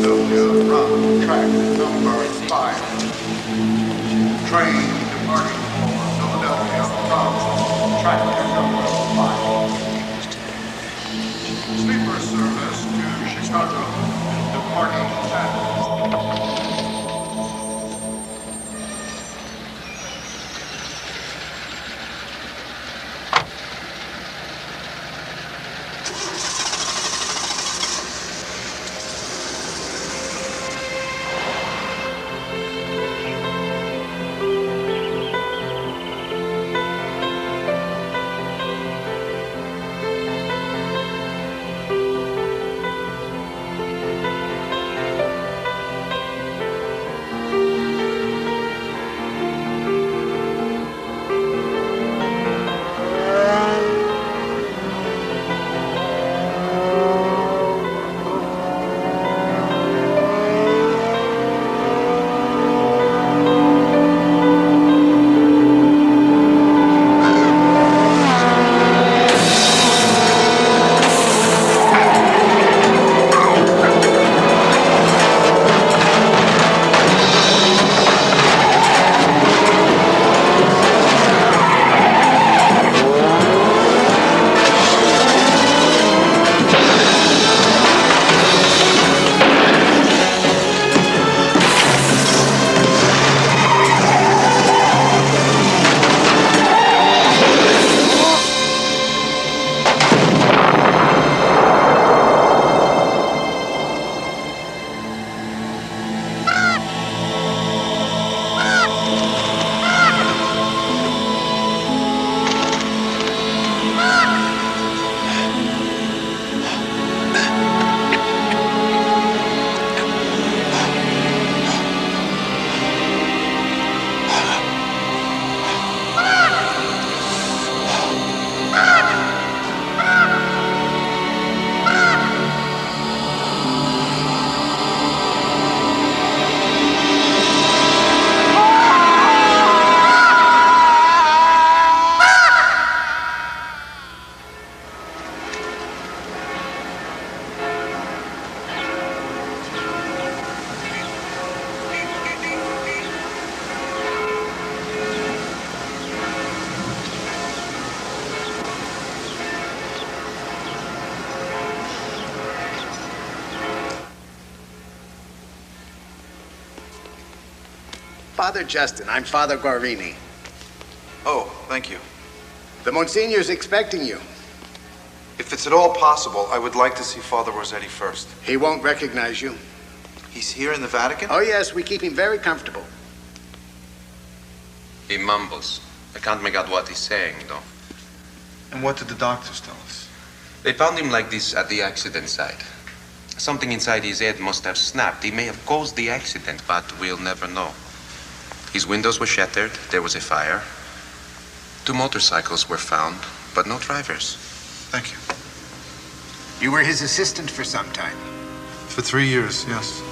Philadelphia from track number 5. Train departing for Philadelphia from track number 5. Sleeper service to Chicago departing at Father Justin, I'm Father Guarini. Oh, thank you. The Monsignor's expecting you. If it's at all possible, I would like to see Father Rossetti first. He won't recognize you. He's here in the Vatican? Oh, yes, we keep him very comfortable. He mumbles. I can't make out what he's saying, though. And what did the doctors tell us? They found him like this at the accident site. Something inside his head must have snapped. He may have caused the accident, but we'll never know. His windows were shattered. There was a fire. 2 motorcycles were found, but no drivers. Thank you. You were his assistant for some time. For 3 years, yes.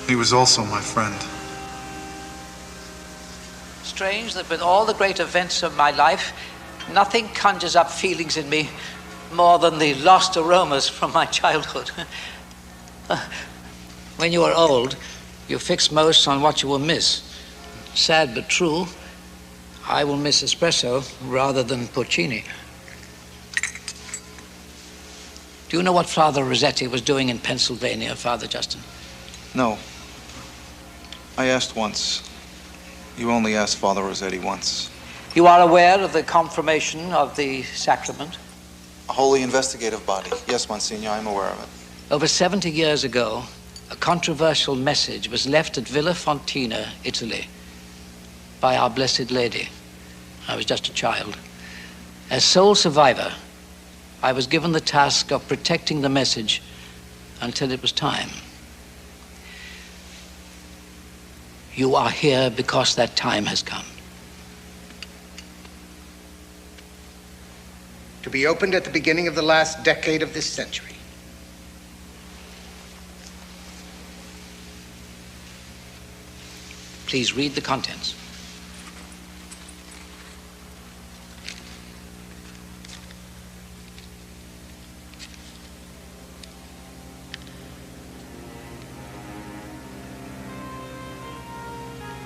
He was also my friend. Strange that with all the great events of my life, nothing conjures up feelings in me more than the lost aromas from my childhood. When you are old, you fix most on what you will miss. Sad but true, I will miss espresso rather than Puccini. Do you know what Father Rossetti was doing in Pennsylvania, Father Justin? No. I asked once. You only asked Father Rossetti once. You are aware of the confirmation of the sacrament? A holy investigative body. Yes, Monsignor, I'm aware of it. Over 70 years ago, a controversial message was left at Villa Fontina, Italy, by Our Blessed Lady. I was just a child. As sole survivor, I was given the task of protecting the message until it was time. You are here because that time has come. To be opened at the beginning of the last decade of this century. Please read the contents.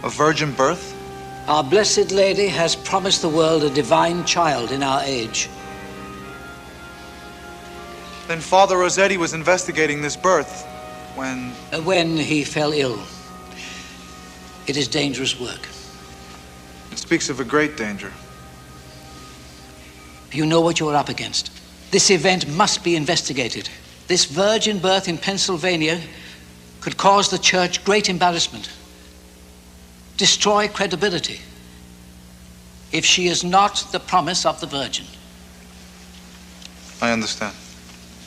A virgin birth? Our Blessed Lady has promised the world a divine child in our age. Then Father Rossetti was investigating this birth when... When he fell ill. It is dangerous work. It speaks of a great danger. You know what you are up against. This event must be investigated. This virgin birth in Pennsylvania could cause the church great embarrassment, destroy credibility, if she is not the promise of the Virgin. I understand.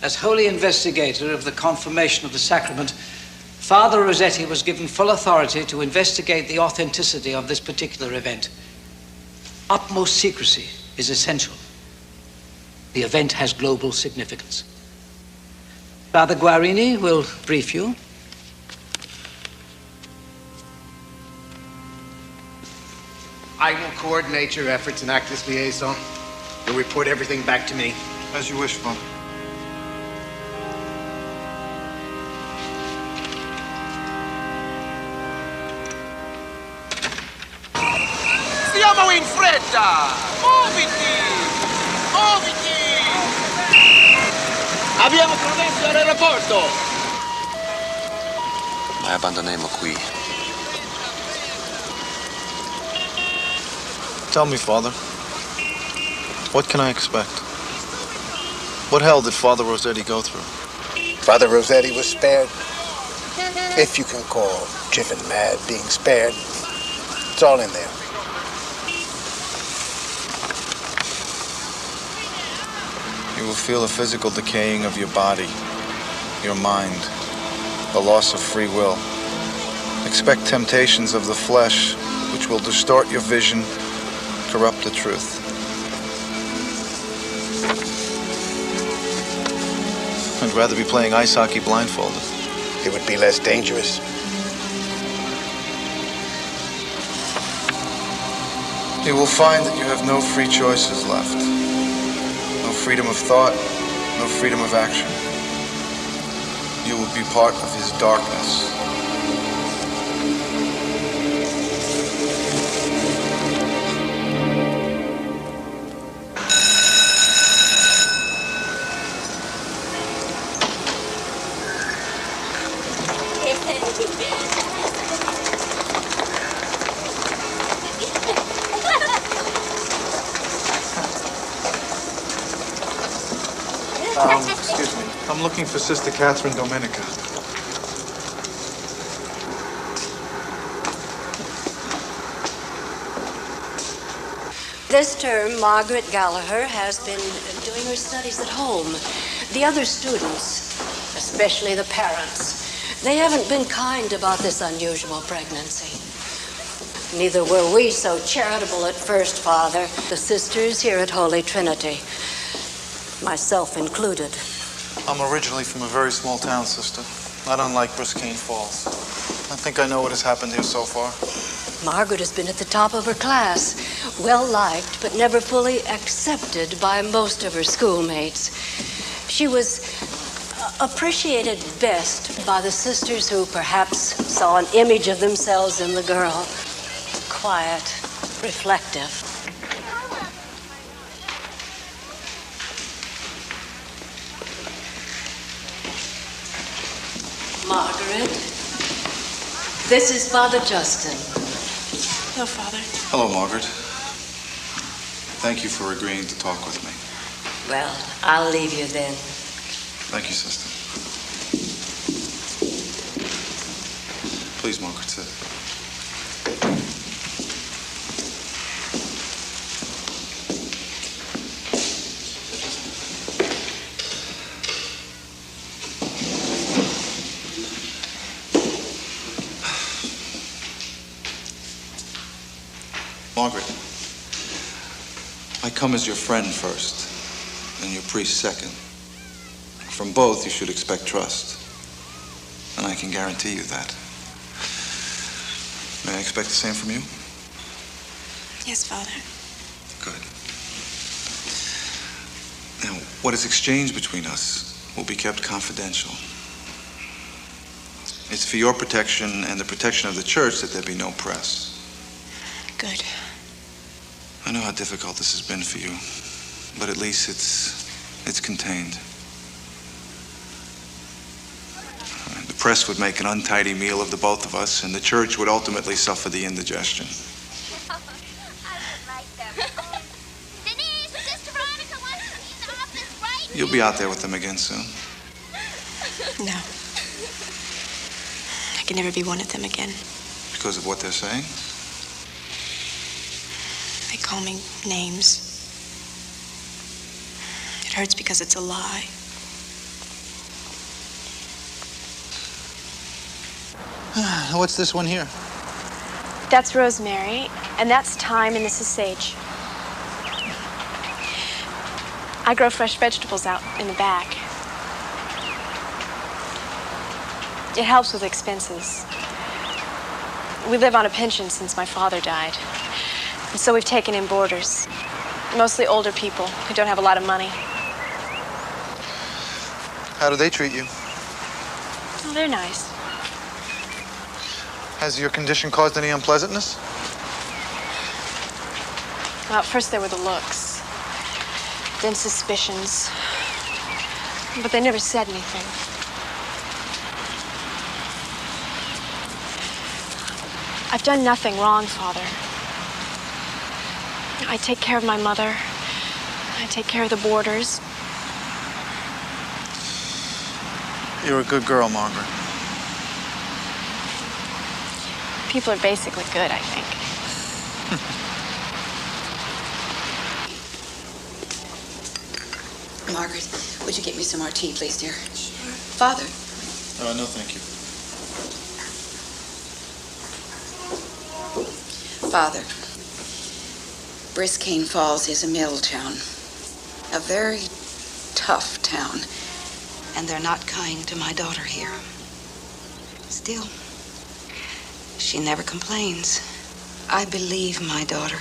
As holy investigator of the confirmation of the sacrament, Father Rossetti was given full authority to investigate the authenticity of this particular event. Utmost secrecy is essential. The event has global significance. Father Guarini will brief you. I will coordinate your efforts and act as liaison. You'll report everything back to me. As you wish, Father. Siamo in fretta! Muoviti! Muoviti! Abbiamo progresso all'aeroporto! Mai abbandoneremo qui. Tell me, Father. What can I expect? What hell did Father Rossetti go through? Father Rossetti was spared. If you can call driven mad being spared. It's all in there. You will feel a physical decaying of your body, your mind, the loss of free will. Expect temptations of the flesh, which will distort your vision, corrupt the truth. I'd rather be playing ice hockey blindfolded. It would be less dangerous. You will find that you have no free choices left. No freedom of thought, no freedom of action. You will be part of his darkness. Excuse me. I'm looking for Sister Catherine Domenica. This term, Margaret Gallagher has been doing her studies at home. The other students, especially the parents, they haven't been kind about this unusual pregnancy. Neither were we so charitable at first, Father. The sisters here at Holy Trinity, myself included. I'm originally from a very small town, Sister. Not unlike Briskane Falls. I think I know what has happened here so far. Margaret has been at the top of her class, well-liked, but never fully accepted by most of her schoolmates. She was appreciated best by the sisters who perhaps saw an image of themselves in the girl. Quiet, reflective. Margaret, this is Father Justin. Hello, Father. Hello, Margaret. Thank you for agreeing to talk with me. Well, I'll leave you then. Thank you, Sister. Please, Margaret, sit. Margaret, I come as your friend first, and your priest second. From both, you should expect trust, and I can guarantee you that. May I expect the same from you? Yes, Father. Good. Now, what is exchanged between us will be kept confidential. It's for your protection and the protection of the church that there be no press. Good. I know how difficult this has been for you, but at least it's contained. The press would make an untidy meal of the both of us, and the church would ultimately suffer the indigestion. I would like them. Denise, Sister Veronica wants to be in the office right You'll be out there with them again soon. No. I can never be one of them again. Because of what they're saying? They call me names. It hurts because it's a lie. What's this one here? That's rosemary, and that's thyme, and this is sage. I grow fresh vegetables out in the back. It helps with expenses. We live on a pension since my father died. And so we've taken in boarders. Mostly older people who don't have a lot of money. How do they treat you? Oh, they're nice. Has your condition caused any unpleasantness? Well, at first there were the looks. Then suspicions. But they never said anything. I've done nothing wrong, Father. I take care of my mother. I take care of the boarders. You're a good girl, Margaret. People are basically good, I think. Margaret, would you get me some more tea, please, dear? Sure. Father. No, thank you. Father, Briscane Falls is a mill town. A very tough town. And they're not kind to my daughter here. Still, she never complains. I believe my daughter.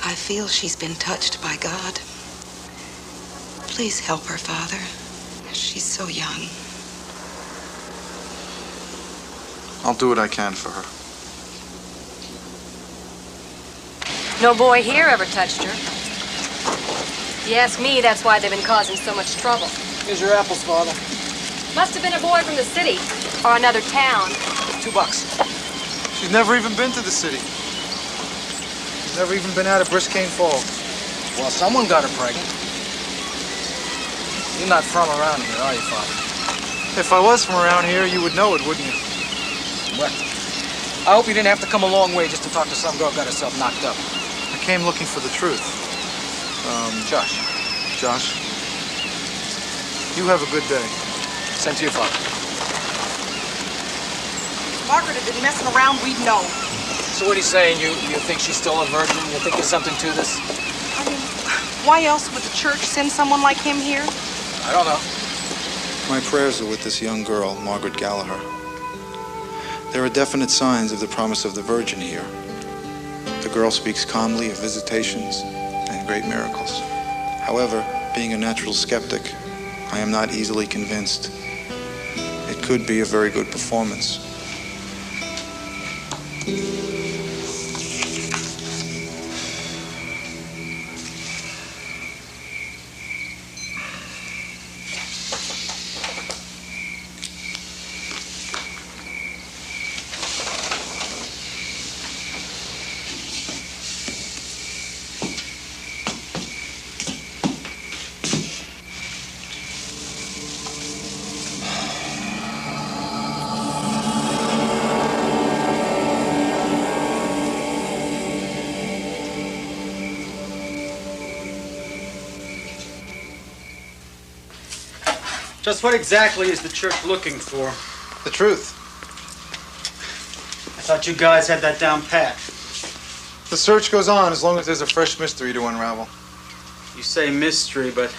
I feel she's been touched by God. Please help her, Father. She's so young. I'll do what I can for her. No boy here ever touched her. If you ask me, that's why they've been causing so much trouble. Here's your apples, Father. Must have been a boy from the city or another town. $2. She's never even been to the city. She's never even been out of Briscane Falls. Well, someone got her pregnant. You're not from around here, are you, Father? If I was from around here, you would know it, wouldn't you? Well, I hope you didn't have to come a long way just to talk to some girl who got herself knocked up. I came looking for the truth. Josh. Josh, you have a good day. Same to you, Father. Margaret had been messing around, we'd know. So what are you saying? You think she's still a virgin? You think there's something to this? I mean, why else would the church send someone like him here? I don't know. My prayers are with this young girl, Margaret Gallagher. There are definite signs of the promise of the Virgin here. The girl speaks calmly of visitations and great miracles. However, being a natural skeptic, I am not easily convinced. It could be a very good performance. Just what exactly is the church looking for? The truth. I thought you guys had that down pat. The search goes on as long as there's a fresh mystery to unravel. You say mystery, but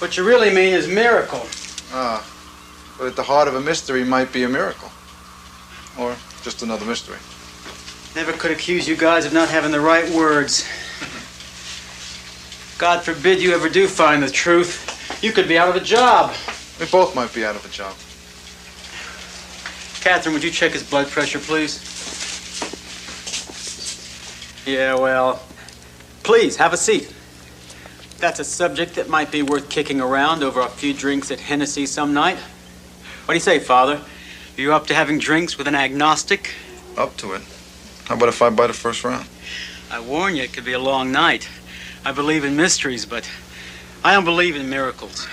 what you really mean is miracle. Ah, but at the heart of a mystery might be a miracle. Or just another mystery. Never could accuse you guys of not having the right words. God forbid you ever do find the truth. You could be out of a job. We both might be out of a job. Catherine, would you check his blood pressure, please? Yeah, well, please, have a seat. That's a subject that might be worth kicking around over a few drinks at Hennessy some night. What do you say, Father? Are you up to having drinks with an agnostic? Up to it. How about if I buy the first round? I warn you, it could be a long night. I believe in mysteries, but I don't believe in miracles.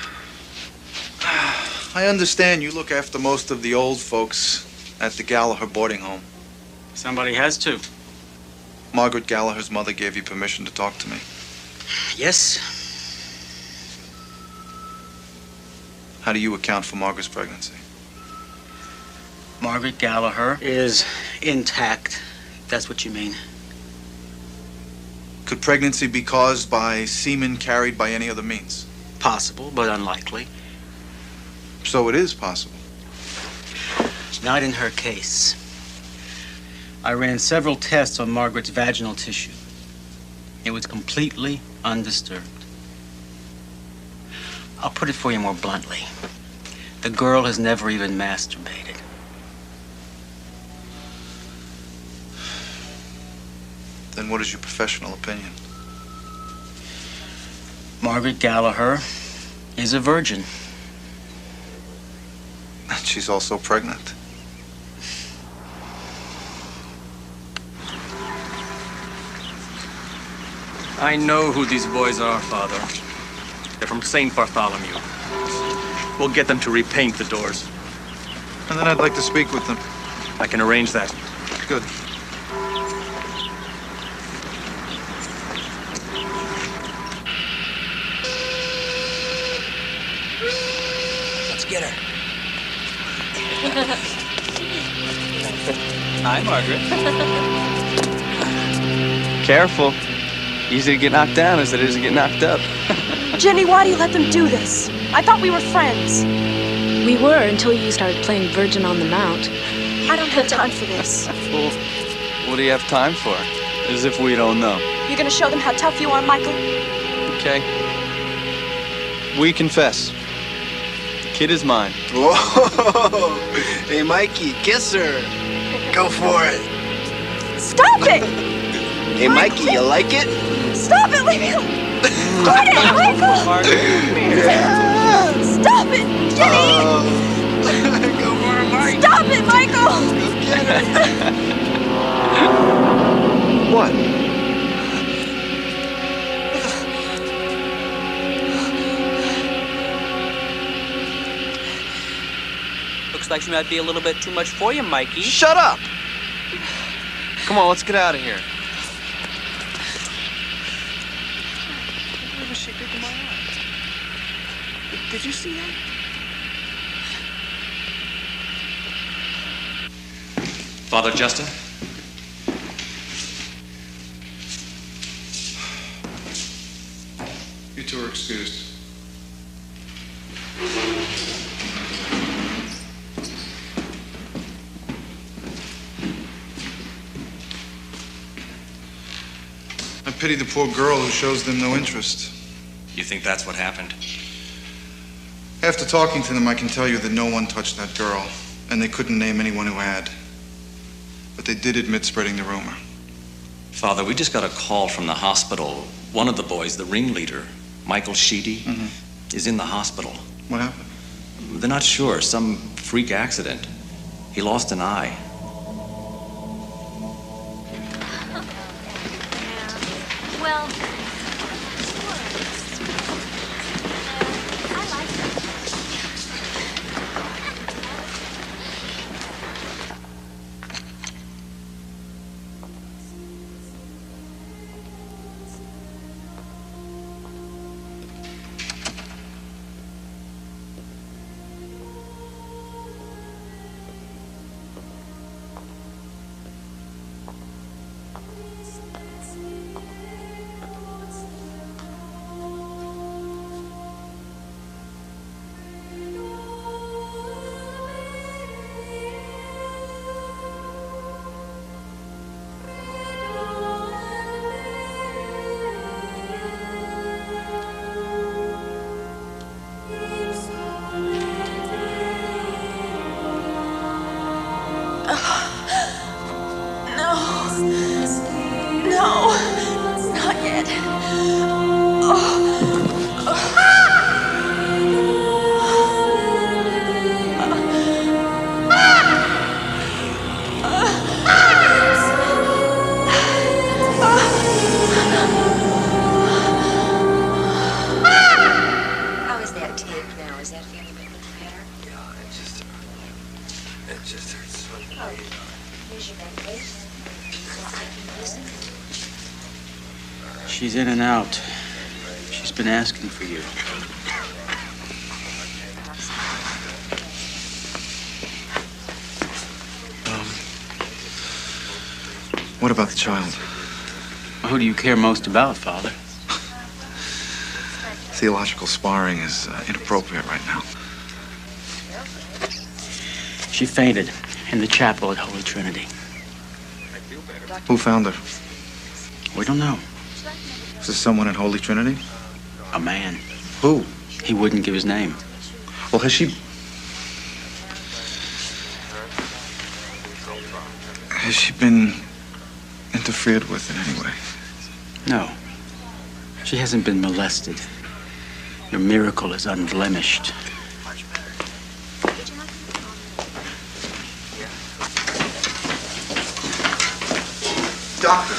I understand you look after most of the old folks at the Gallagher boarding home. Somebody has to. Margaret Gallagher's mother gave you permission to talk to me. Yes. How do you account for Margaret's pregnancy? Margaret Gallagher is intact, if that's what you mean. Could pregnancy be caused by semen carried by any other means? Possible, but unlikely. So it is possible. Not in her case. I ran several tests on Margaret's vaginal tissue. It was completely undisturbed. I'll put it for you more bluntly. The girl has never even masturbated. Then what is your professional opinion? Margaret Gallagher is a virgin. And she's also pregnant. I know who these boys are, Father. They're from St. Bartholomew. We'll get them to repaint the doors. And then I'd like to speak with them. I can arrange that. Good. Let's get her. Hi, Margaret. Careful. Easy to get knocked down as it is to get knocked up. Jenny, why do you let them do this? I thought we were friends. We were until you started playing Virgin on the Mount. I don't have time for this. Well, what do you have time for? As if we don't know. You're gonna show them how tough you are, Michael? Okay. We confess. The kid is mine. Whoa! Hey, Mikey, kiss her. Go for it. Stop it! Hey, Mikey, you like it? Stop it! Leave me alone! Quit it, Michael! Stop it! Jenny! Go for it, Mike. Stop it, Michael! Go get her. What? Looks like she might be a little bit too much for you, Mikey. Shut up! Come on, let's get out of here. Where was she picking my eye? Did you see that? Father Justin? You two are excused. I pity the poor girl who shows them no interest. You think that's what happened? After talking to them, I can tell you that no one touched that girl, and they couldn't name anyone who had. But they did admit spreading the rumor. Father, we just got a call from the hospital. One of the boys, the ringleader, Michael Sheedy, is in the hospital. What happened? They're not sure. Some freak accident. He lost an eye. Well, It just hurts so bad. She's in and out. She's been asking for you. What about the child? Who do you care most about, Father? Theological sparring is inappropriate right now. She fainted in the chapel at Holy Trinity. Who found her? We don't know. Is this someone at Holy Trinity? A man. Who? He wouldn't give his name. Well, has she been interfered with in any way? No. She hasn't been molested. Your miracle is unblemished. Doctor.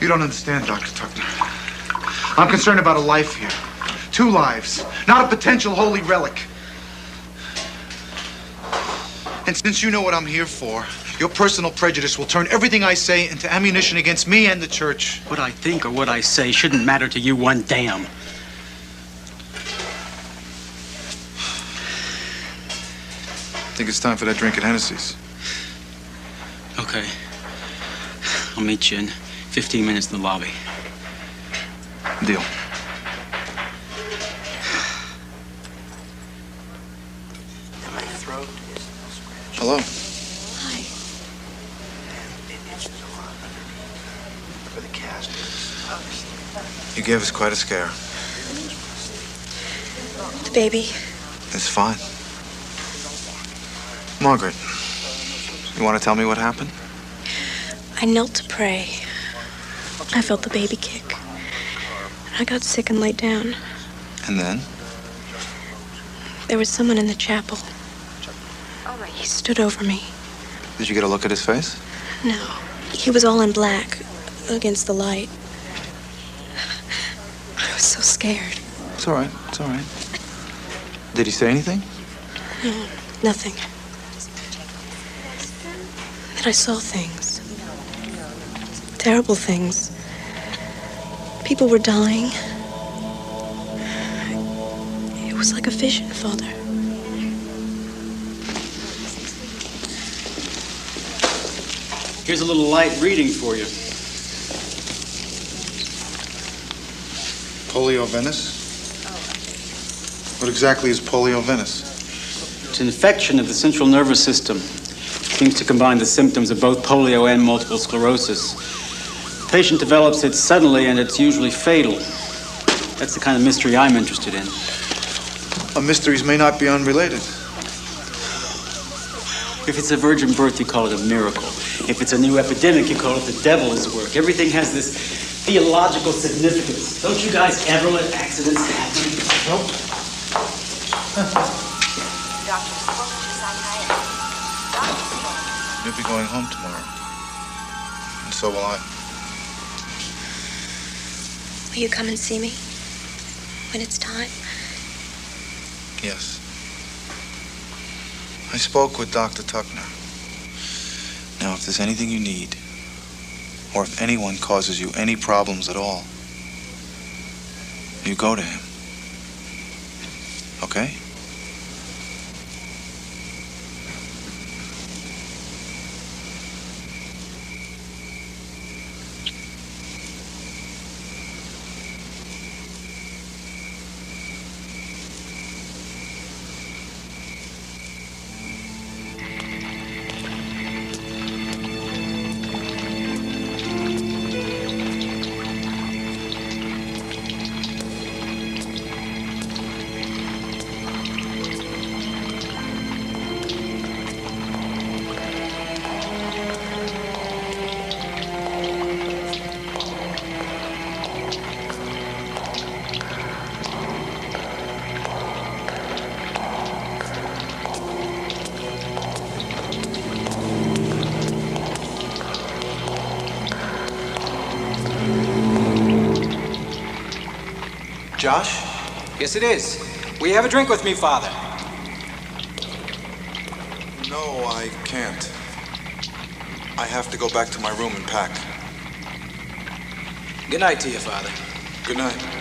You don't understand, Dr. Tuckner. I'm concerned about a life here. 2 lives, not a potential holy relic. And since you know what I'm here for, your personal prejudice will turn everything I say into ammunition against me and the church. What I think or what I say shouldn't matter to you one damn. I think it's time for that drink at Hennessy's. Okay. I'll meet you in 15 minutes in the lobby. Deal. Hello. Hi. You gave us quite a scare. The baby. It's fine. Margaret, you want to tell me what happened? I knelt to pray. I felt the baby kick. I got sick and laid down. And then? There was someone in the chapel. He stood over me. Did you get a look at his face? No. He was all in black against the light. I was so scared. It's all right. It's all right. Did he say anything? No, nothing. Then I saw things. Terrible things. People were dying. It was like a vision, Father. Here's a little light reading for you. Polio venous? What exactly is polio venous? It's an infection of the central nervous system. It seems to combine the symptoms of both polio and multiple sclerosis. The patient develops it suddenly, and it's usually fatal. That's the kind of mystery I'm interested in. Mysteries may not be unrelated. If it's a virgin birth, you call it a miracle. If it's a new epidemic, you call it the devil is at work. Everything has this theological significance. Don't you guys ever let accidents happen? Nope. You'll be going home tomorrow. And so will I. Will you come and see me when it's time? Yes. I spoke with Dr. Tuckner. Now, if there's anything you need, or if anyone causes you any problems at all, you go to him. Okay? Josh? Yes, it is. Will you have a drink with me, Father? No, I can't. I have to go back to my room and pack. Good night to you, Father. Good night.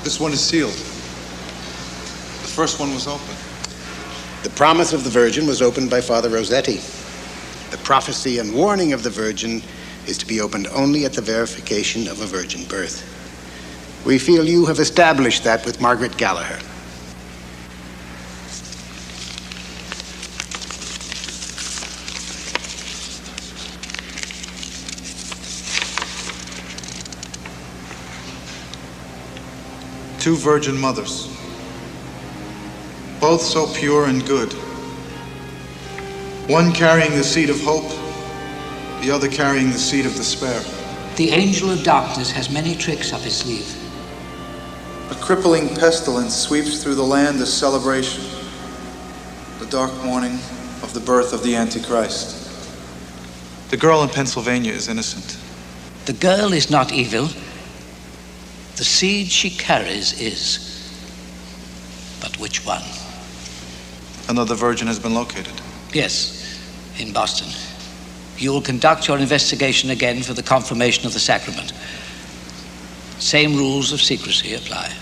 This one is sealed. The first one was open. The promise of the Virgin was opened by Father Rossetti. The prophecy and warning of the Virgin is to be opened only at the verification of a virgin birth. We feel you have established that with Margaret Gallagher. Two virgin mothers, both so pure and good. One carrying the seed of hope, the other carrying the seed of despair. The angel of darkness has many tricks up his sleeve. A crippling pestilence sweeps through the land as celebration, the dark morning of the birth of the Antichrist. The girl in Pennsylvania is innocent. The girl is not evil. The seed she carries is. But which one? Another virgin has been located. Yes, in Boston. You will conduct your investigation again for the confirmation of the sacrament. Same rules of secrecy apply.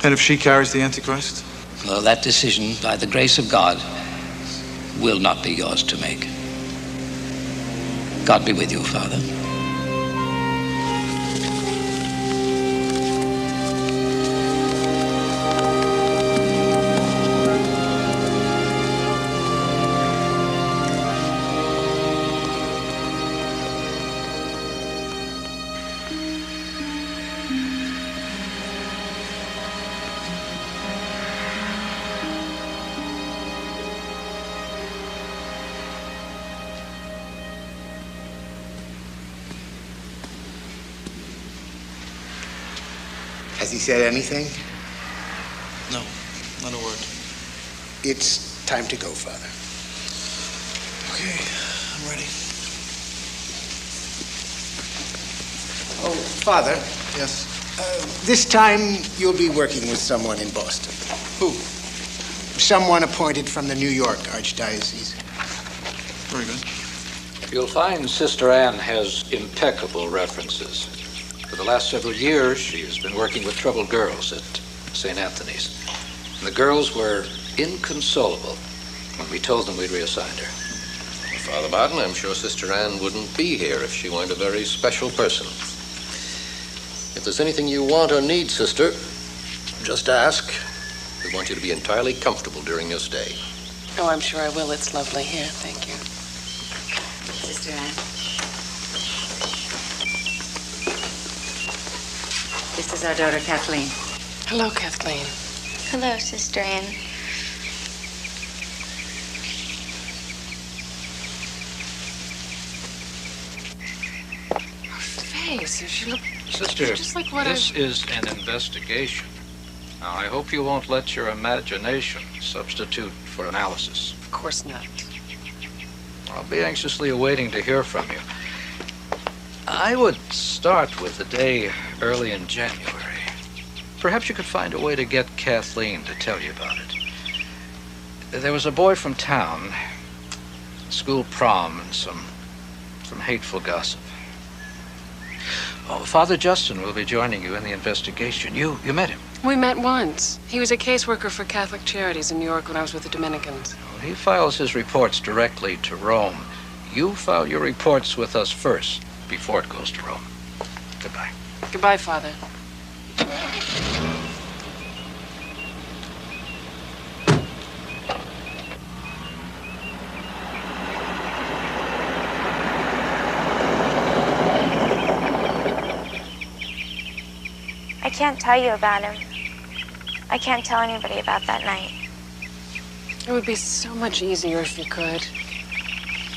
And if she carries the Antichrist? Well, that decision, by the grace of God, will not be yours to make. God be with you, Father. Has he said anything? No, not a word. It's time to go, Father. Okay, I'm ready. Oh, Father. Yes? This time you'll be working with someone in Boston. Who? Someone appointed from the New York Archdiocese. Very good. You'll find Sister Anne has impeccable references. For the last several years, she has been working with troubled girls at St. Anthony's. And the girls were inconsolable when we told them we'd reassigned her. Father Martin, I'm sure Sister Anne wouldn't be here if she weren't a very special person. If there's anything you want or need, Sister, just ask. We want you to be entirely comfortable during your stay. Oh, I'm sure I will. It's lovely here. Thank you. Sister Anne. This is our daughter, Kathleen. Hello, Kathleen. Hello, Sister Anne. Face, she looked Sister, just like what this is an investigation. Now, I hope you won't let your imagination substitute for analysis. Of course not. I'll be anxiously awaiting to hear from you. I would start with the day early in January. Perhaps you could find a way to get Kathleen to tell you about it. There was a boy from town, school prom, and some hateful gossip. Oh, Father Justin will be joining you in the investigation. You met him. We met once. He was a caseworker for Catholic Charities in New York when I was with the Dominicans. Well, he files his reports directly to Rome. You file your reports with us first, before it goes to Rome. Goodbye. Goodbye, Father. I can't tell you about him. I can't tell anybody about that night. It would be so much easier if you could.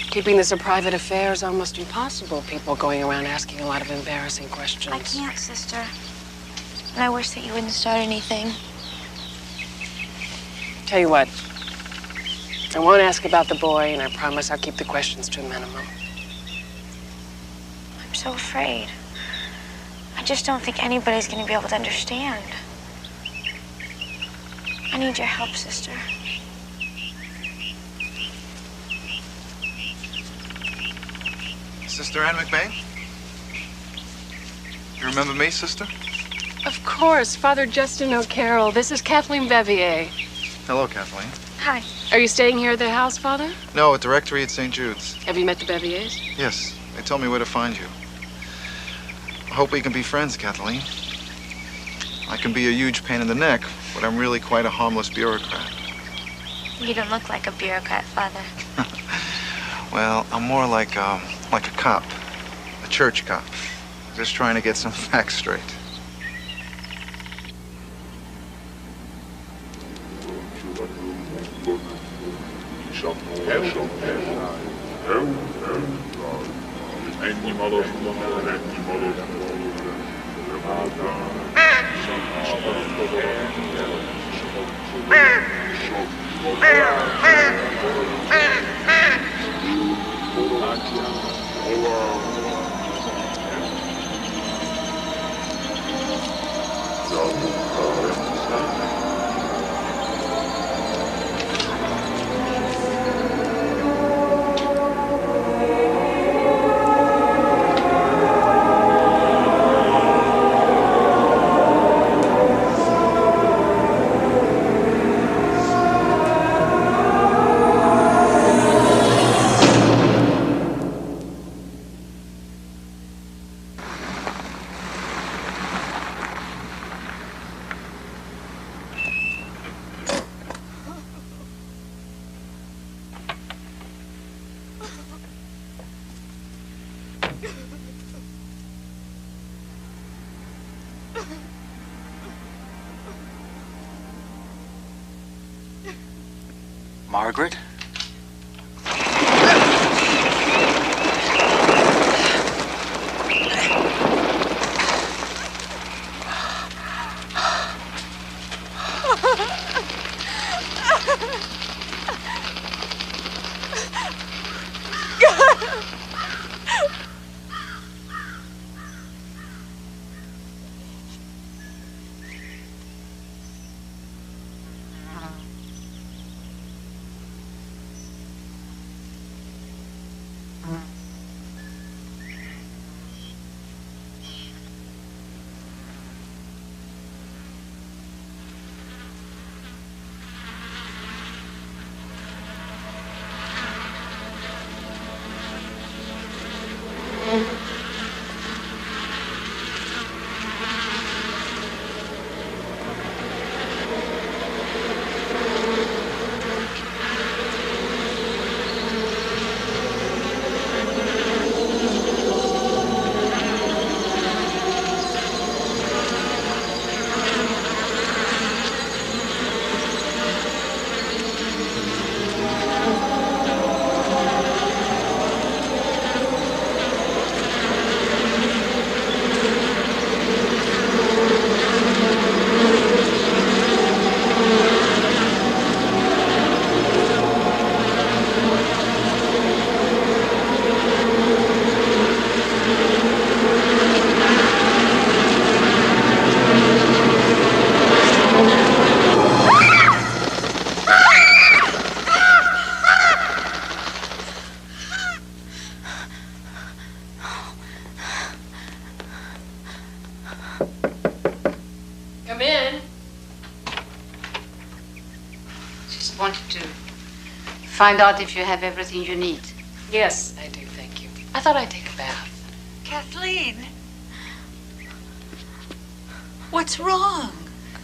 Keeping this a private affair is almost impossible. People going around asking a lot of embarrassing questions. I can't, sister. And I wish that you wouldn't start anything. Tell you what. I won't ask about the boy, and I promise I'll keep the questions to a minimum. I'm so afraid. I just don't think anybody's going to be able to understand. I need your help, sister. Sister Anne McBain? You remember me, sister? Of course, Father Justin O'Carroll. This is Kathleen Bevier. Hello, Kathleen. Hi. Are you staying here at their house, Father? No, at the rectory at St. Jude's. Have you met the Beviers? Yes, they told me where to find you. I hope we can be friends, Kathleen. I can be a huge pain in the neck, but I'm really quite a harmless bureaucrat. You don't look like a bureaucrat, Father. Well, I'm more like a cop, a church cop, just trying to get some facts straight. Margaret? Come in. Just wanted to find out if you have everything you need. Yes, I do, thank you. I thought I'd take a bath. Kathleen. What's wrong?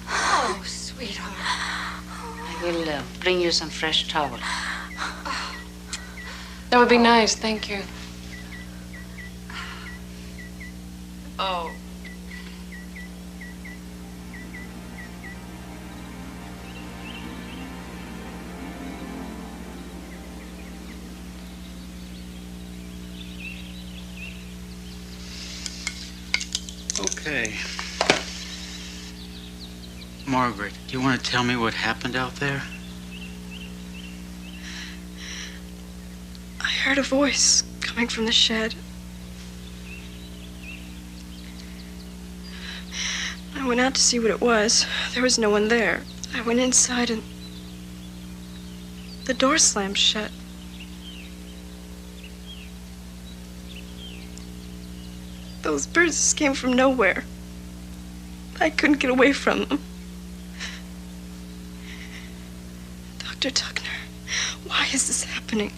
Oh, sweetheart. I will bring you some fresh towels. That would be nice, thank you. Oh. Okay. Margaret, do you want to tell me what happened out there? I heard a voice coming from the shed. I went out to see what it was. There was no one there. I went inside and the door slammed shut. Those birds just came from nowhere. I couldn't get away from them. Dr. Tuckner, why is this happening?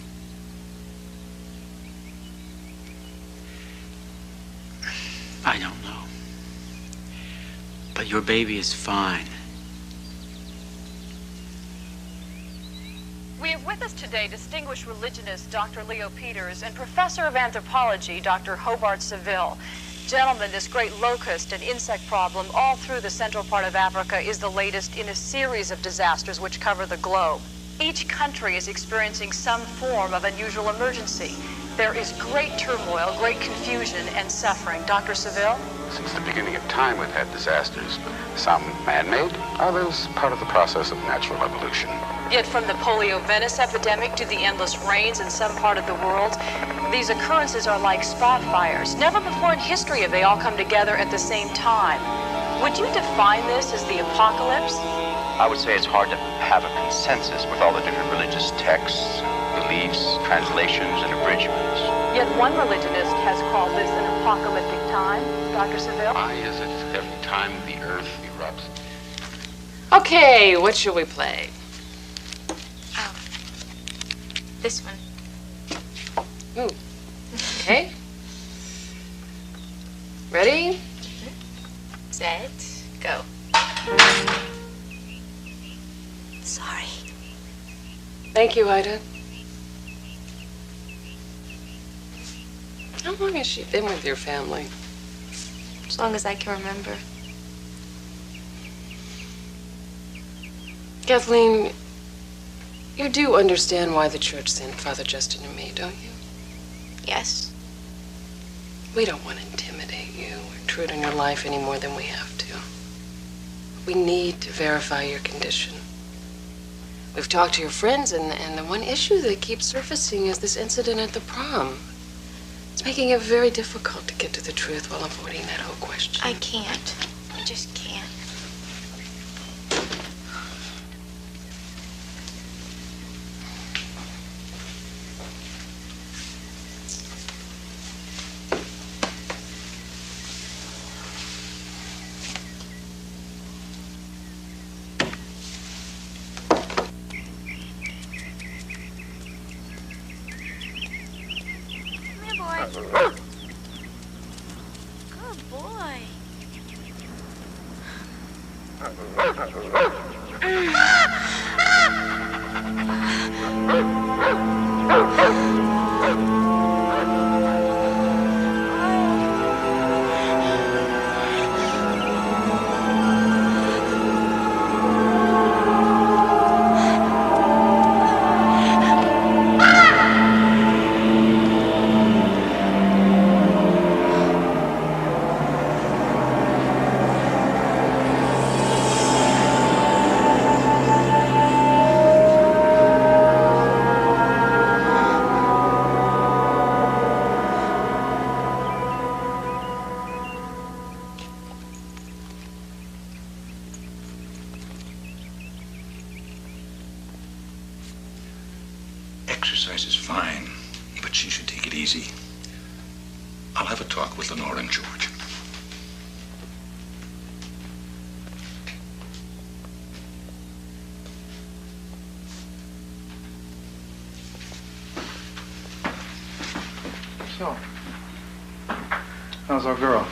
I don't know. But your baby is fine. We have with us today distinguished religionist Dr. Leo Peters and professor of anthropology Dr. Hobart Seville. Gentlemen, this great locust and insect problem all through the central part of Africa is the latest in a series of disasters which cover the globe. Each country is experiencing some form of unusual emergency. There is great turmoil, great confusion, and suffering. Dr. Seville? Since the beginning of time, we've had disasters, some man-made, others part of the process of natural evolution. Yet from the polio-venous epidemic to the endless rains in some part of the world, these occurrences are like spot fires. Never before in history have they all come together at the same time. Would you define this as the apocalypse? I would say it's hard to have a consensus with all the different religious texts, beliefs, translations, and abridgments. Yet one religionist has called this an apocalyptic time. Dr. Seville? Why is it every time the earth erupts? Okay, what shall we play? This one. Ooh. Okay. Ready? Set, go. Sorry. Thank you, Ida. How long has she been with your family? As long as I can remember. Kathleen, you do understand why the church sent Father Justin and me, don't you? Yes. We don't want to intimidate you or intrude on your life any more than we have to. We need to verify your condition. We've talked to your friends, and the one issue that keeps surfacing is this incident at the prom. It's making it very difficult to get to the truth while avoiding that whole question. I can't. I just can't. Good boy. Exercise is fine, but she should take it easy. I'll have a talk with Lenore and George. So, how's our girl?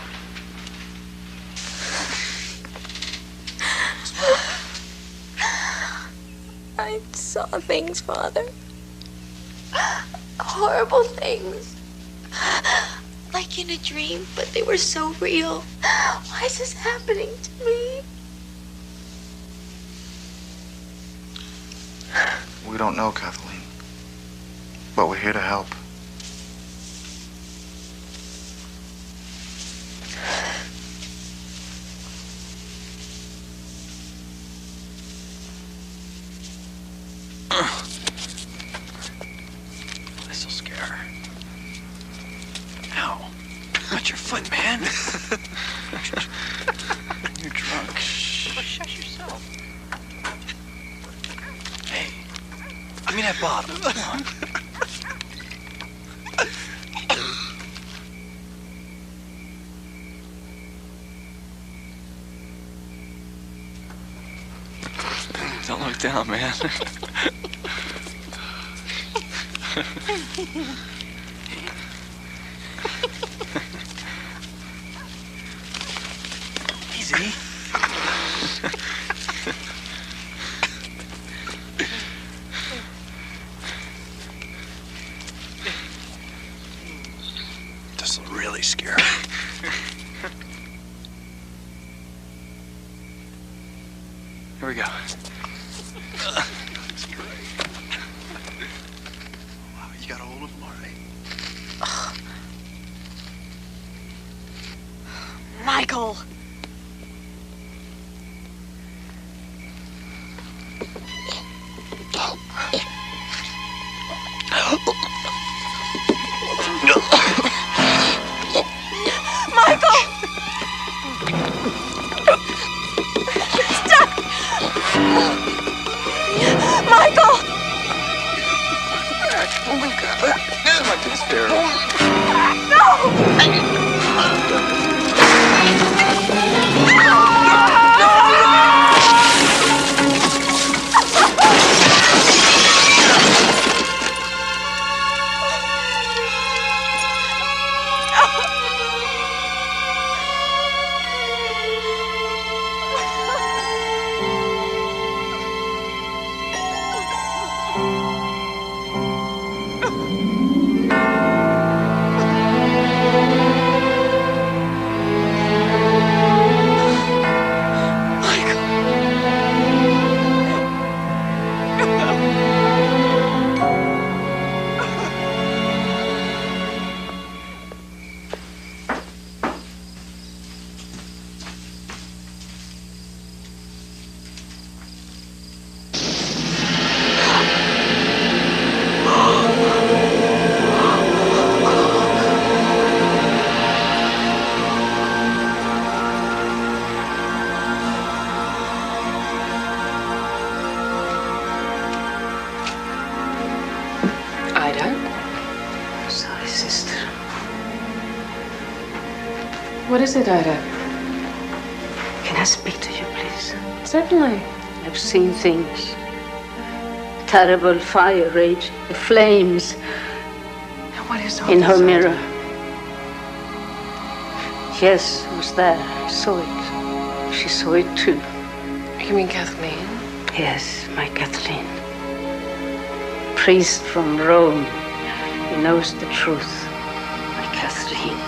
I saw things, Father. Horrible things. Like in a dream, but they were so real. Why is this happening to me? We don't know, Kathleen. But we're here to help. This'll scare her. Ow. Watch your foot, man. You're drunk. Shh. Shush yourself. Hey. Give me that bottle. Come on. Don't look down, man. Easy. This'll really scare her. Here we go. That's great. Wow, you got a hold of him, all right? Michael! Michael! Stop! Michael! Oh my God. My tooth's terrible. No! What is it, Ida? Can I speak to you, please? Certainly. I've seen things. Terrible fire raging, the flames. What is all in this, her Ida? mirror. Yes, I was there. I saw it. She saw it too. You mean Kathleen? Yes, my Kathleen. Priest from Rome. He knows the truth. My Kathleen.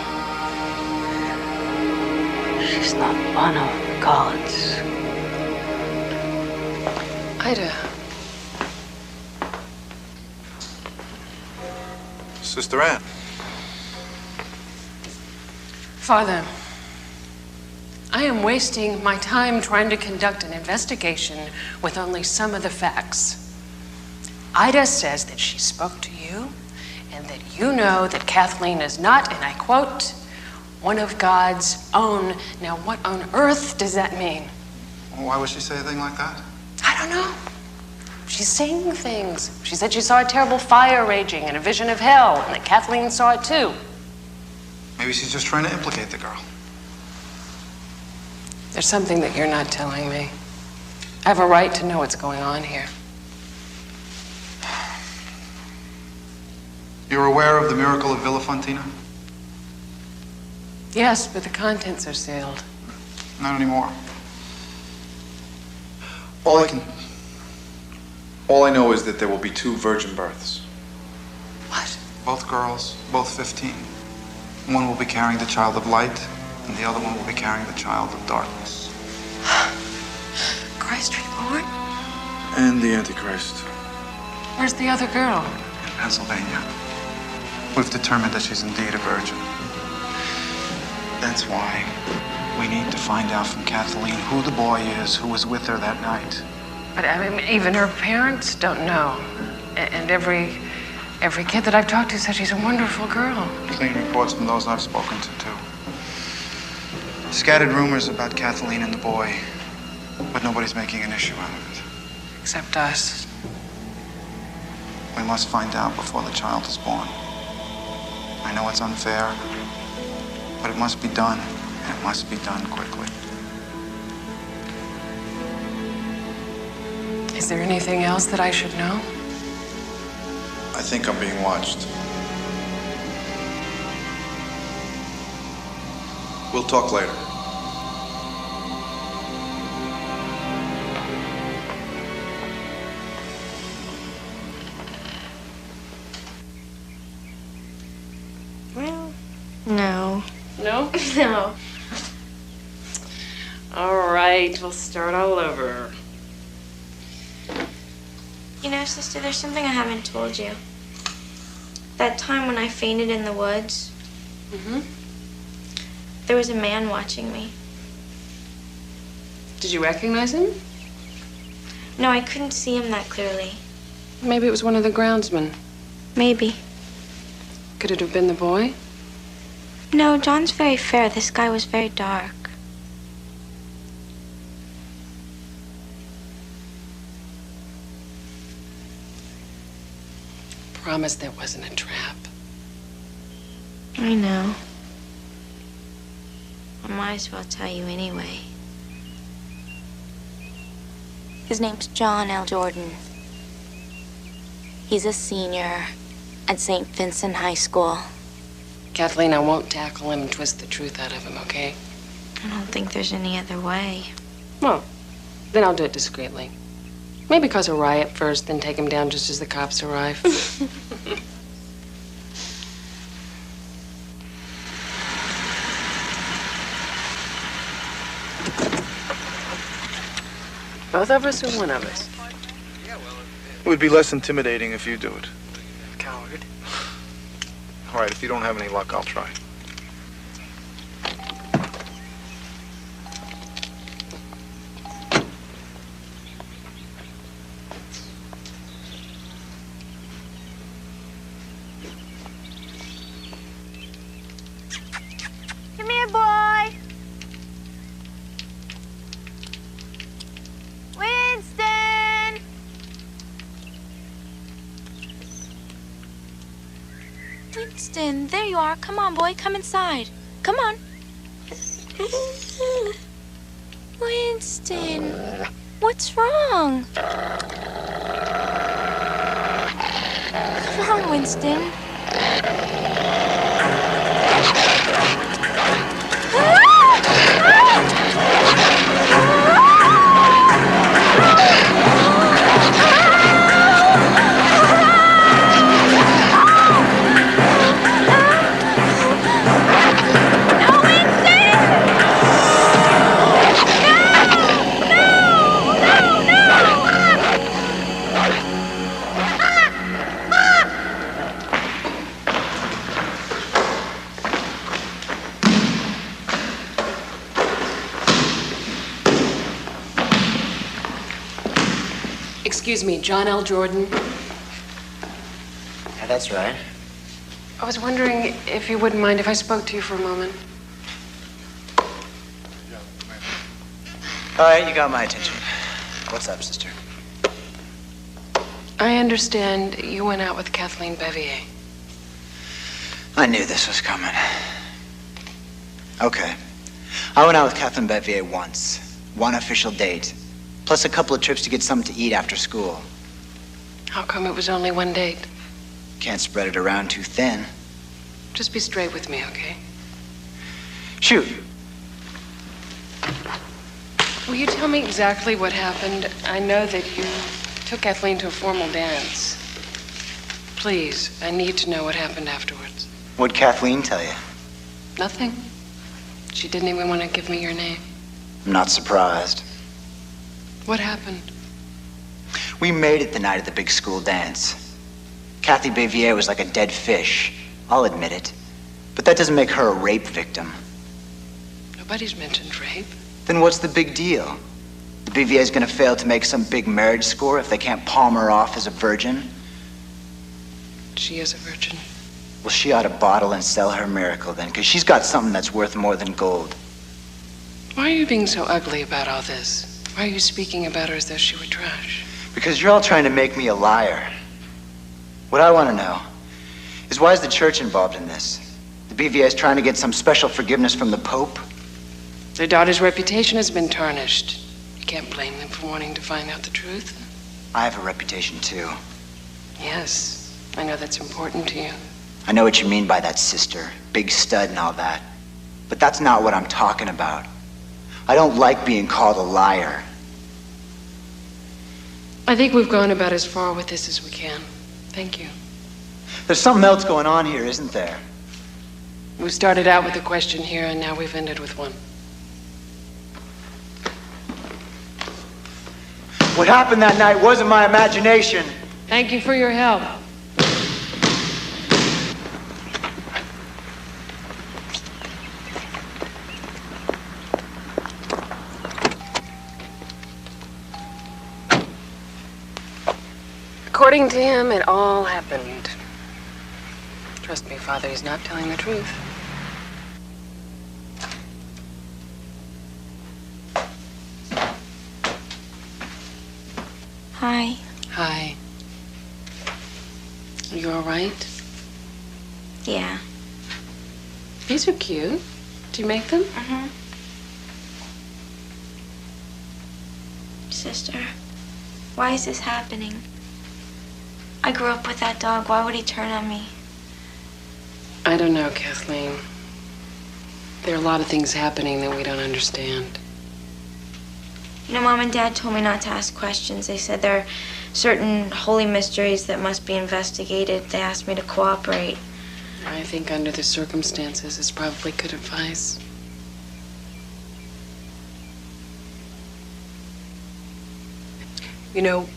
She's not one of the gods. Ida. Sister Anne. Father, I am wasting my time trying to conduct an investigation with only some of the facts. Ida says that she spoke to you and that you know that Kathleen is not, and I quote, one of God's own. Now, what on earth does that mean? Why would she say a thing like that? I don't know. She's saying things. She said she saw a terrible fire raging and a vision of hell, and that Kathleen saw it too. Maybe she's just trying to implicate the girl. There's something that you're not telling me. I have a right to know what's going on here. You're aware of the miracle of Villa Fontina? Yes, but the contents are sealed. Not anymore. All I know is that there will be 2 virgin births. What? Both girls, both 15. One will be carrying the child of light, and the other one will be carrying the child of darkness. Christ reborn? And the Antichrist. Where's the other girl? In Pennsylvania. We've determined that she's indeed a virgin. That's why we need to find out from Kathleen who the boy is who was with her that night. But I mean, even her parents don't know. And every kid that I've talked to said she's a wonderful girl. Clean reports from those I've spoken to, too. Scattered rumors about Kathleen and the boy, but nobody's making an issue out of it. Except us. We must find out before the child is born. I know it's unfair, but it must be done, and it must be done quickly. Is there anything else that I should know? I think I'm being watched. We'll talk later. Well, no. No? No. All right, we'll start all over. You know, sister, there's something I haven't told you. That time when I fainted in the woods, there was a man watching me. Did you recognize him? No, I couldn't see him that clearly. Maybe it was one of the groundsmen. Maybe. Could it have been the boy? No, John's very fair. This guy was very dark. Promise that wasn't a trap. I know. I might as well tell you anyway. His name's John L. Jordan. He's a senior at St. Vincent High School. Kathleen, I won't tackle him and twist the truth out of him, okay? I don't think there's any other way. Well, then I'll do it discreetly. Maybe cause a riot first, then take him down just as the cops arrive. Both of us or one of us? It would be less intimidating if you do it. Coward. All right, if you don't have any luck, I'll try. Come here, boy. Winston! Winston, there you are. Come on, boy. Come inside. Come on. Winston, what's wrong? Come on, Winston. Excuse me, John L. Jordan. Yeah, that's right. I was wondering if you wouldn't mind if I spoke to you for a moment. All right, you got my attention. What's up, sister? I understand you went out with Kathleen Bevier. I knew this was coming. Okay. I went out with Kathleen Bevier once. One official date. Plus a couple of trips to get something to eat after school. How come it was only one date? Can't spread it around too thin. Just be straight with me, okay? Shoot. Will you tell me exactly what happened? I know that you took Kathleen to a formal dance. Please, I need to know what happened afterwards. What'd Kathleen tell you? Nothing. She didn't even want to give me your name. I'm not surprised. What happened? We made it the night of the big school dance. Kathy Bevier was like a dead fish. I'll admit it. But that doesn't make her a rape victim. Nobody's mentioned rape. Then what's the big deal? The BVA is going to fail to make some big marriage score if they can't palm her off as a virgin? She is a virgin. Well, she ought to bottle and sell her miracle then, because she's got something that's worth more than gold. Why are you being so ugly about all this? Why are you speaking about her as though she were trash? Because you're all trying to make me a liar. What I want to know is, why is the church involved in this? The BVA is trying to get some special forgiveness from the Pope? Their daughter's reputation has been tarnished. You can't blame them for wanting to find out the truth. I have a reputation too. Yes, I know that's important to you. I know what you mean by that, sister. Big stud and all that. But that's not what I'm talking about. I don't like being called a liar. I think we've gone about as far with this as we can. Thank you. There's something else going on here, isn't there? We started out with a question here, and now we've ended with one. What happened that night wasn't my imagination. Thank you for your help. According to him, it all happened. Trust me, Father, he's not telling the truth. Hi. Hi. Are you all right? Yeah. These are cute. Do you make them? Mm-hmm. Sister, why is this happening? I grew up with that dog. Why would he turn on me? I don't know, Kathleen. There are a lot of things happening that we don't understand. You know, Mom and Dad told me not to ask questions. They said there are certain holy mysteries that must be investigated. They asked me to cooperate. I think under the circumstances, it's probably good advice. You know,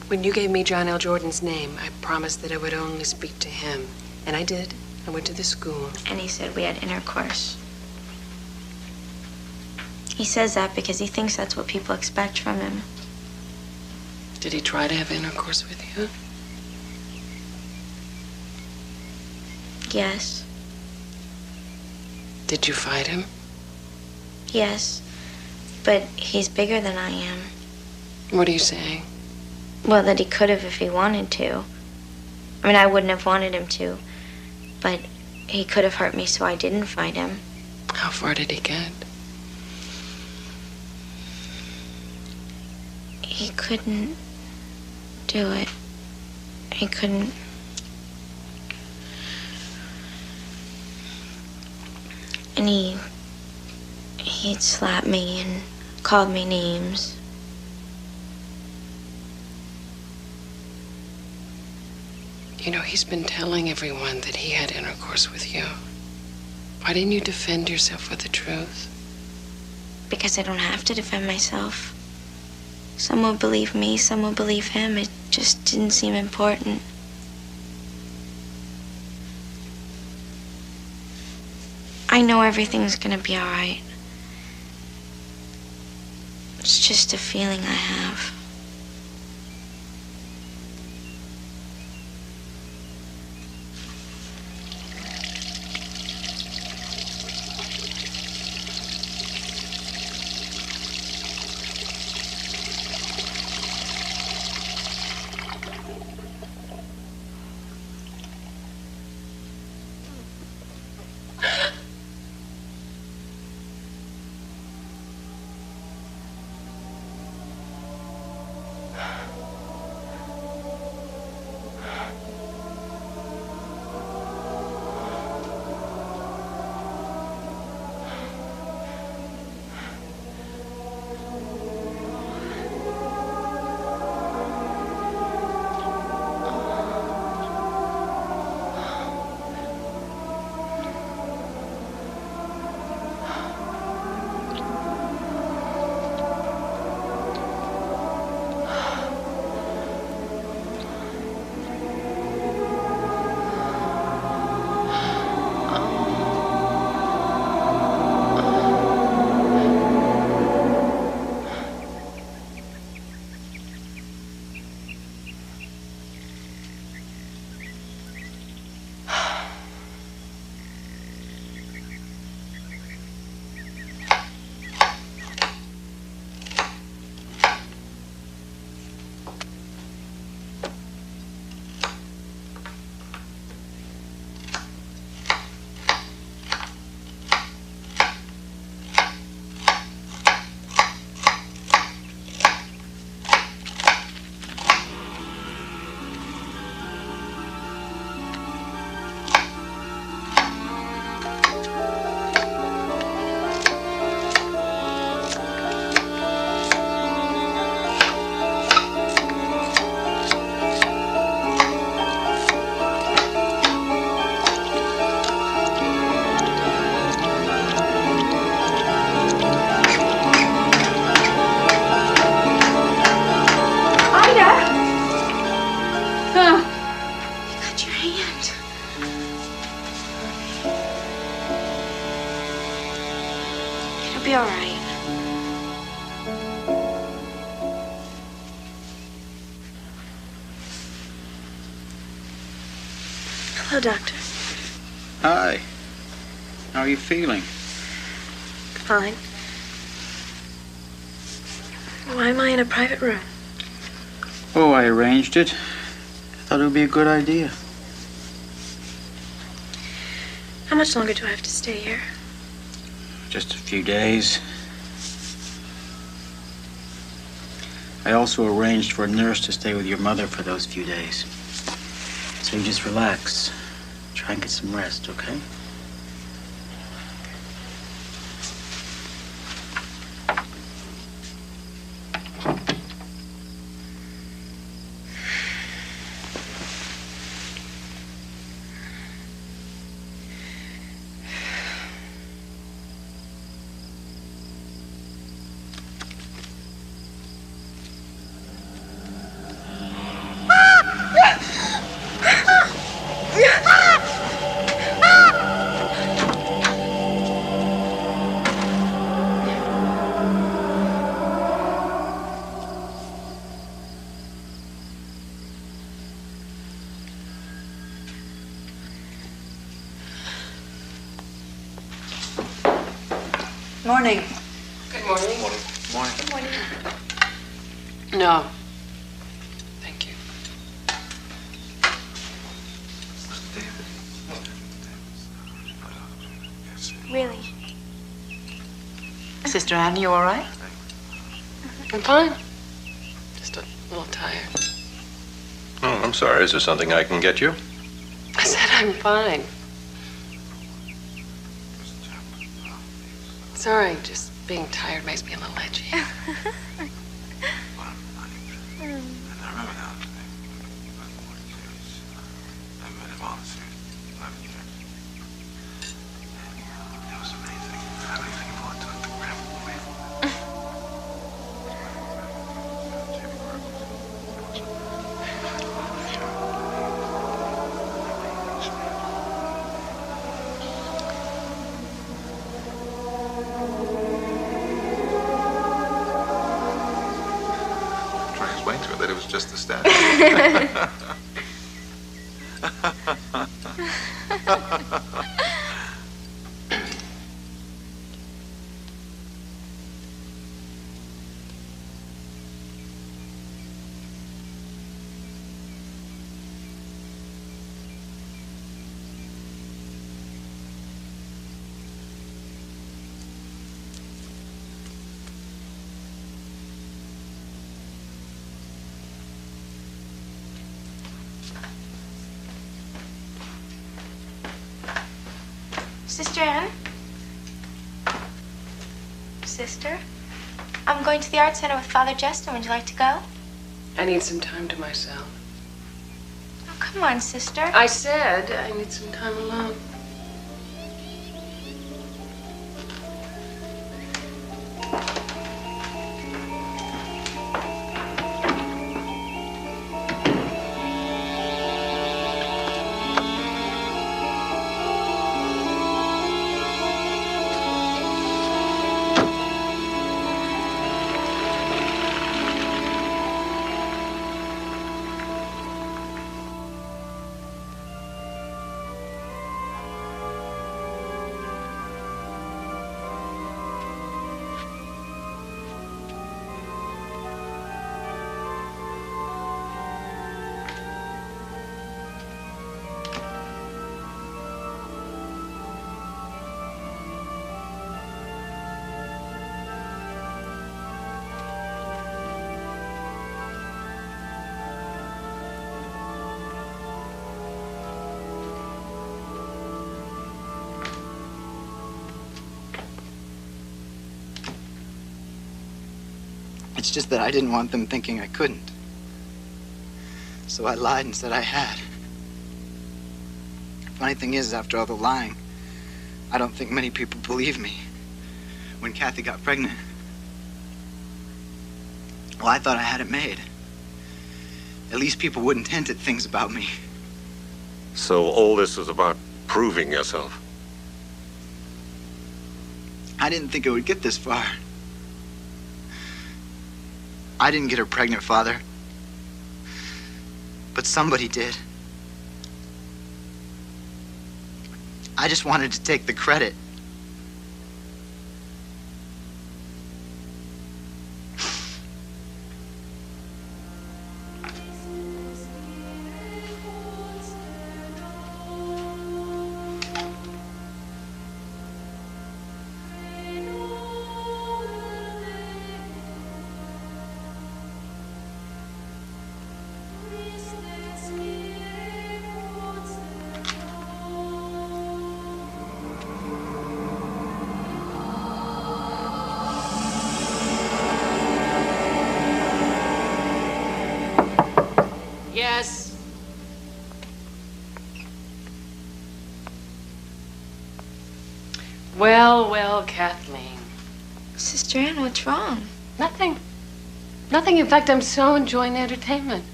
when you gave me John L. Jordan's name, I promised that I would only speak to him. And I did. I went to the school. And he said we had intercourse. He says that because he thinks that's what people expect from him. Did he try to have intercourse with you? Yes. Did you fight him? Yes. But he's bigger than I am. What are you saying? Well, that he could have if he wanted to. I mean, I wouldn't have wanted him to. But he could have hurt me, so I didn't fight him. How far did he get? He couldn't do it. He couldn't. And he'd slap me and called me names. You know, he's been telling everyone that he had intercourse with you. Why didn't you defend yourself with the truth? Because I don't have to defend myself. Some will believe me, some will believe him. It just didn't seem important. I know everything's gonna be all right. It's just a feeling I have. be all right. Hello, Doctor. Hi. How are you feeling? Fine. Why am I in a private room? Oh, I arranged it. I thought it would be a good idea. How much longer do I have to stay here? Just a few days. I also arranged for a nurse to stay with your mother for those few days. So you just relax. Try and get some rest, okay? Morning. Good morning. Morning. Good morning. No. Thank you. Really? Sister Anne, you all right? I'm fine. Just a little tired. Oh, I'm sorry. Is there something I can get you? I said I'm fine. Sorry, just being tired makes me a little edgy. That it was just a statue. Sister Anne? Sister? I'm going to the art center with Father Justin. Would you like to go? I need some time to myself. Oh, come on, sister. I said I need some time alone. It's just that I didn't want them thinking I couldn't. So I lied and said I had. Funny thing is, after all the lying, I don't think many people believe me. When Kathy got pregnant, well, I thought I had it made. At least people wouldn't hint at things about me. So all this was about proving yourself? I didn't think it would get this far. I didn't get her pregnant, Father. But somebody did. I just wanted to take the credit. Yes. Well, Kathleen. Sister Ann, what's wrong? Nothing. Nothing. In fact, I'm so enjoying the entertainment.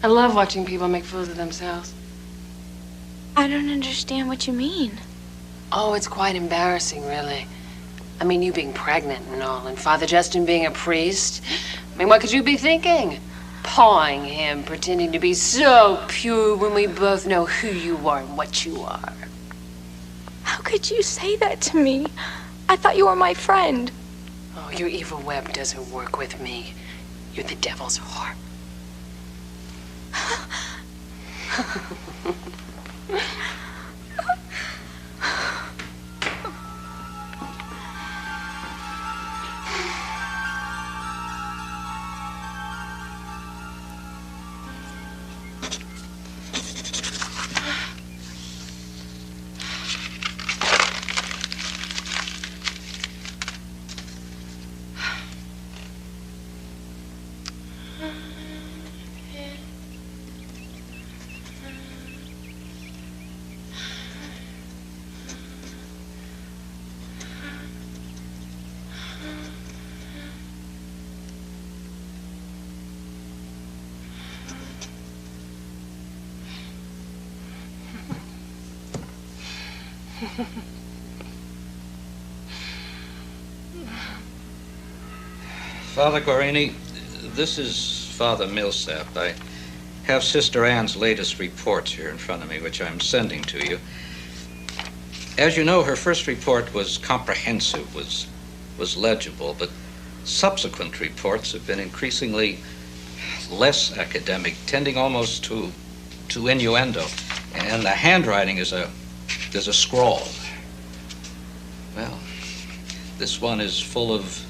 I love watching people make fools of themselves. I don't understand what you mean. Oh, it's quite embarrassing, really. I mean, you being pregnant and all, and Father Justin being a priest. I mean, what could you be thinking? Pawing him, pretending to be so pure when we both know who you are and what you are. How could you say that to me? I thought you were my friend. Oh, your evil web doesn't work with me. You're the devil's whore. Father Guarini, this is Father Millsap. I have Sister Ann's latest reports here in front of me, which I'm sending to you. As you know, her first report was comprehensive, was legible, but subsequent reports have been increasingly less academic, tending almost to innuendo, and the handwriting is a scrawl. Well, this one is full of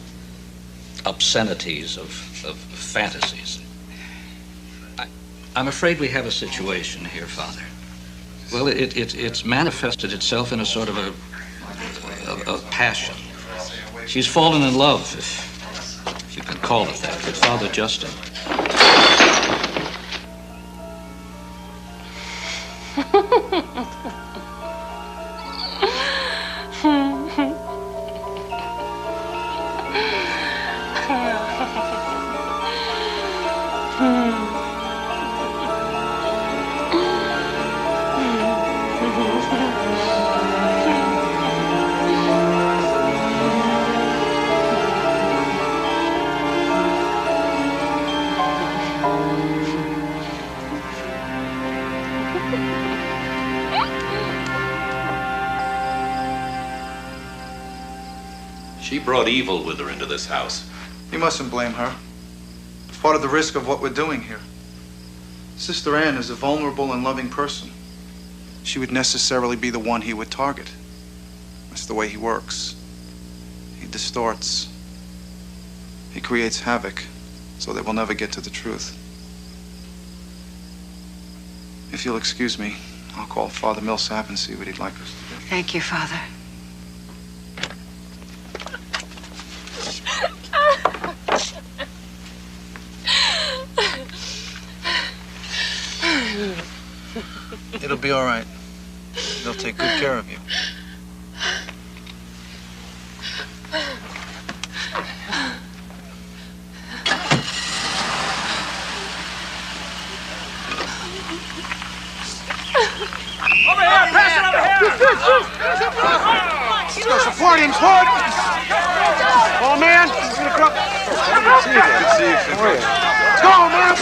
obscenities, of fantasies. I'm afraid we have a situation here, Father. Well, it's manifested itself in a sort of a passion. She's fallen in love, if you can call it that, with Father Justin. She brought evil with her into this house. You mustn't blame her. It's part of the risk of what we're doing here. Sister Ann is a vulnerable and loving person. She would necessarily be the one he would target. That's the way he works. He distorts. He creates havoc so that we'll never get to the truth. If you'll excuse me, I'll call Father Millsap and see what he'd like us to do. Thank you, Father. It'll be all right. They'll take good care of you. Over here! Pass it over here! Let's go support him, Hood! Oh, man. He's gonna come. Good to see you. Let's go, man.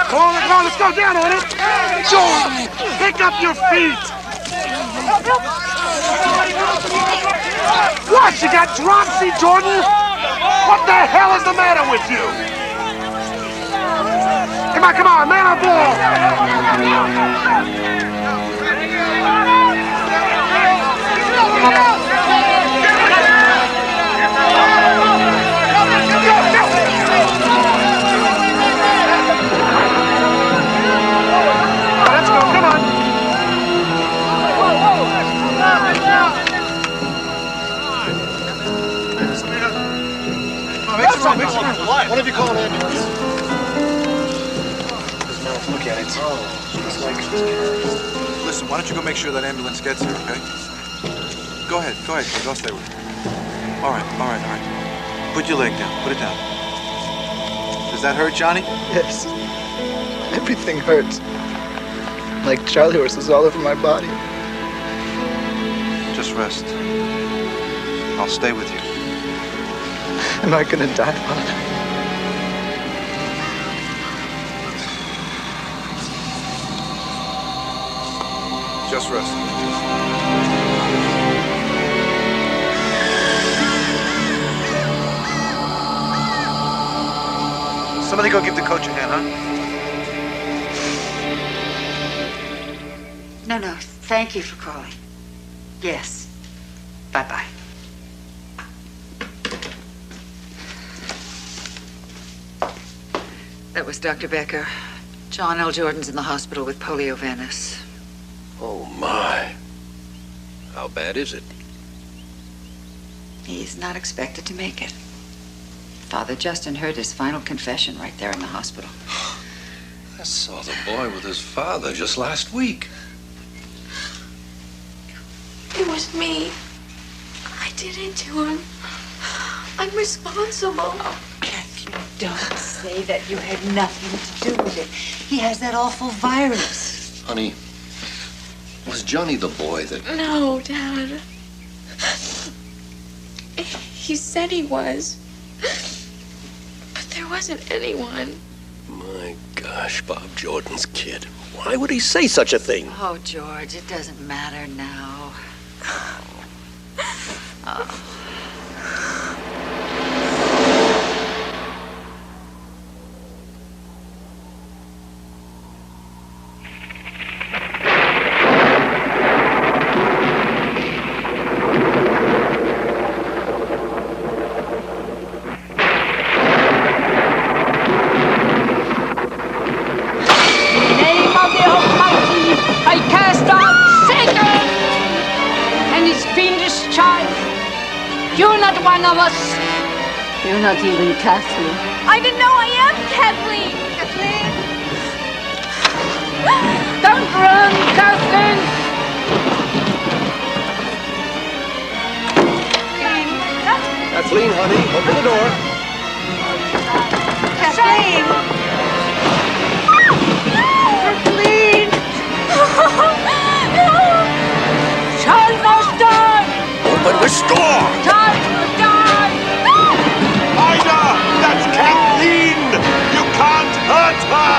Come on, let's go down on it. Jordan, pick up your feet. What, you got dropsy, Jordan? What the hell is the matter with you? Come on, man on ball. Let's go, come on. One of you call an ambulance. Look at it. Listen, why don't you go make sure that ambulance gets here, okay? Go ahead, kid. I'll stay with you. All right. Put your leg down. Put it down. Does that hurt, Johnny? Yes. Everything hurts. Like Charlie horses all over my body. Just rest. I'll stay with you. Am I gonna die, Father? Just rest. Somebody go give the coach a hand, huh? No, thank you for calling. Yes. Bye-bye. That was Dr. Becker. John L. Jordan's in the hospital with poliovanus. Oh, my. How bad is it? He's not expected to make it. Father Justin heard his final confession right there in the hospital. I saw the boy with his father just last week. It was me. I did it to him. I'm responsible. Don't say that you had nothing to do with it. He has that awful virus. Honey, was Johnny the boy that... No, Dad. He said he was. But there wasn't anyone. My gosh, Bob Jordan's kid. Why would he say such a thing? Oh, George, it doesn't matter now. Oh. One of us. You're not even Kathleen. I didn't know I am Kathleen. Kathleen! Don't run, Kathleen! Kathleen, honey, open the door. Kathleen! Kathleen! Child must die! Open the store! Child must die! Ida, that's Kathleen! You can't hurt her!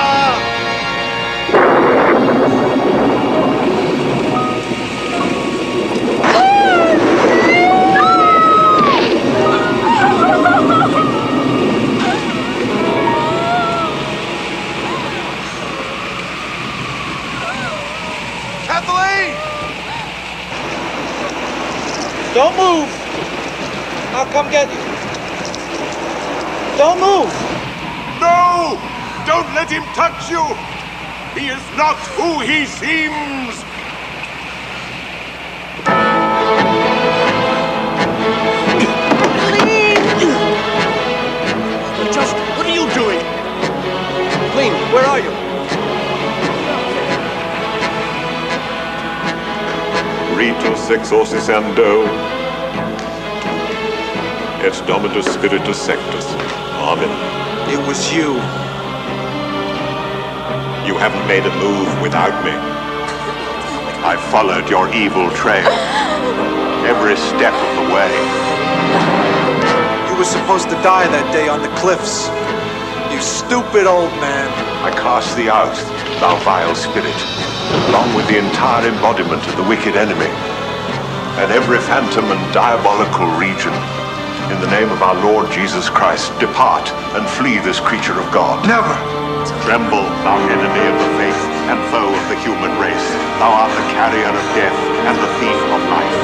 Kathleen! Don't move! I'll come get you. Don't move! No! Don't let him touch you! He is not who he seems! Just, what are you doing? Kathleen, where are you? Ritus exorcisando. Et Dominus Spiritus Sanctus. Amen. It was you. You haven't made a move without me. I followed your evil trail. every step of the way. You were supposed to die that day on the cliffs. You stupid old man. I cast thee out, thou vile spirit, along with the entire embodiment of the wicked enemy, and every phantom and diabolical region. In the name of our Lord Jesus Christ, depart and flee this creature of God. Never. Tremble, thou enemy of the faith and foe of the human race. Thou art the carrier of death and the thief of life.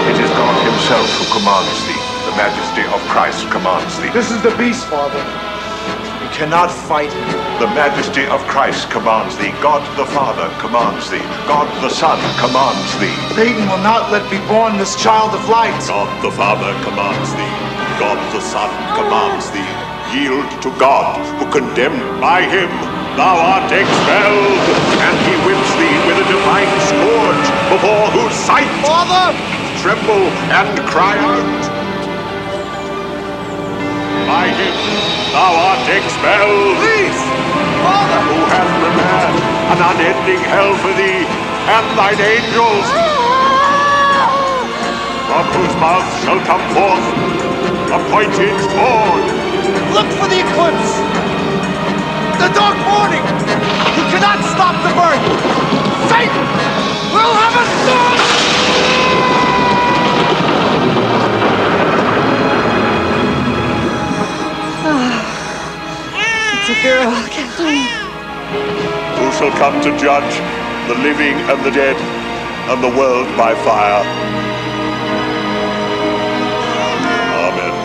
It is God himself who commands thee. The majesty of Christ commands thee. This is the beast, Father. You cannot fight him. The majesty of Christ commands thee. God the Father commands thee. God the Son commands thee. Satan will not let me born this child of light. God the Father commands thee. God the Son commands thee. Yield to God, who condemned by him thou art expelled, and he whips thee with a divine scourge, before whose sight, Father, tremble and cry out. By him thou art expelled. Please, Father, who hath prepared an unending hell for thee and thine angels, from whose mouth shall come forth a pointed sword. Look for the eclipse! The dark morning! You cannot stop the birth! Satan will have a sword! It's a girl, Kathleen. Who shall come to judge the living and the dead, and the world by fire? Amen.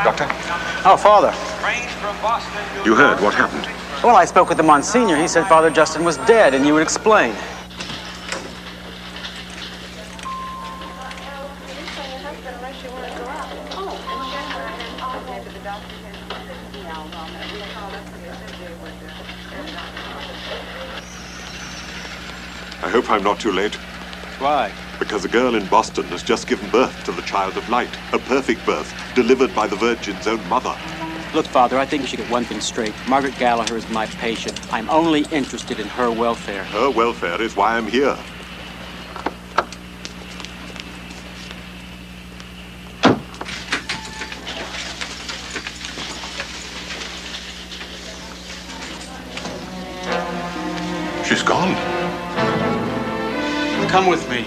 Doctor? Oh, Father. You heard what happened? Well, I spoke with the Monsignor. He said Father Justin was dead, and you would explain. I hope I'm not too late. Why? Because a girl in Boston has just given birth to the child of light. A perfect birth, delivered by the Virgin's own mother. Look, Father, I think we should get one thing straight. Margaret Gallagher is my patient. I'm only interested in her welfare. Her welfare is why I'm here. She's gone. Come with me.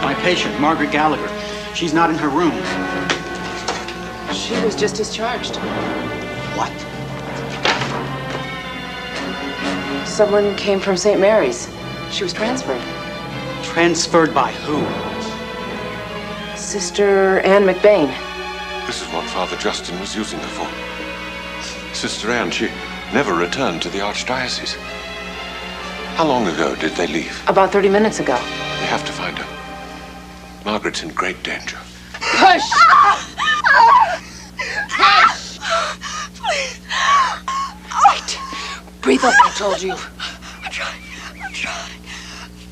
My patient, Margaret Gallagher. She's not in her room. She was just discharged. What? Someone came from St. Mary's. She was transferred. Transferred by who? Sister Ann McBain. This is what Father Justin was using her for. Sister Ann, she never returned to the Archdiocese. How long ago did they leave? About 30 minutes ago. We have to find her. Margaret's in great danger. Push! Push! Please. Wait. Breathe up, I told you. I'm trying.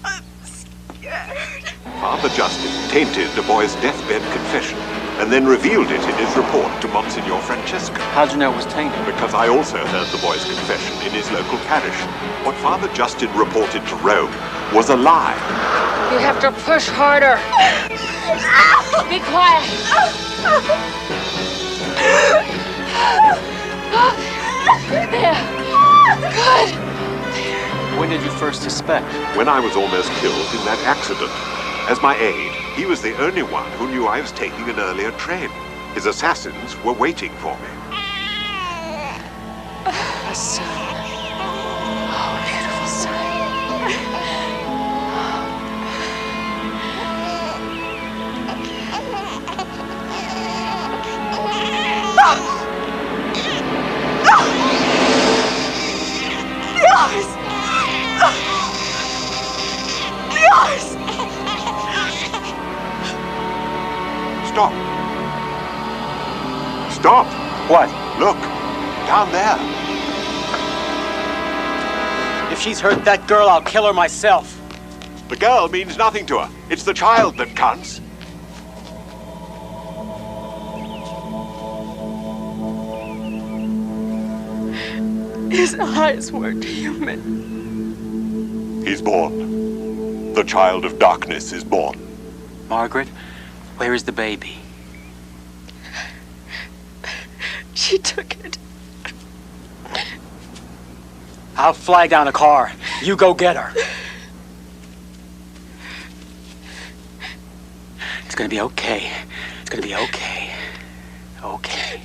I'm scared. Father Justin tainted the boy's deathbed confession and then revealed it in his report to Monsignor Francesco. How'd you know it was tainted? Because I also heard the boy's confession in his local parish. What Father Justin reported to Rome was a lie. You have to push harder. Be quiet. There. Good. When did you first suspect? When I was almost killed in that accident. As my aide, he was the only one who knew I was taking an earlier train. His assassins were waiting for me. a son. Oh, beautiful son. Stop. Stop. What? Look. Down there. If she's hurt that girl, I'll kill her myself. The girl means nothing to her. It's the child that counts. His eyes weren't human. He's born. The child of darkness is born. Margaret, where is the baby? She took it. I'll flag down a car. You go get her. It's gonna be okay. It's gonna be okay. Okay.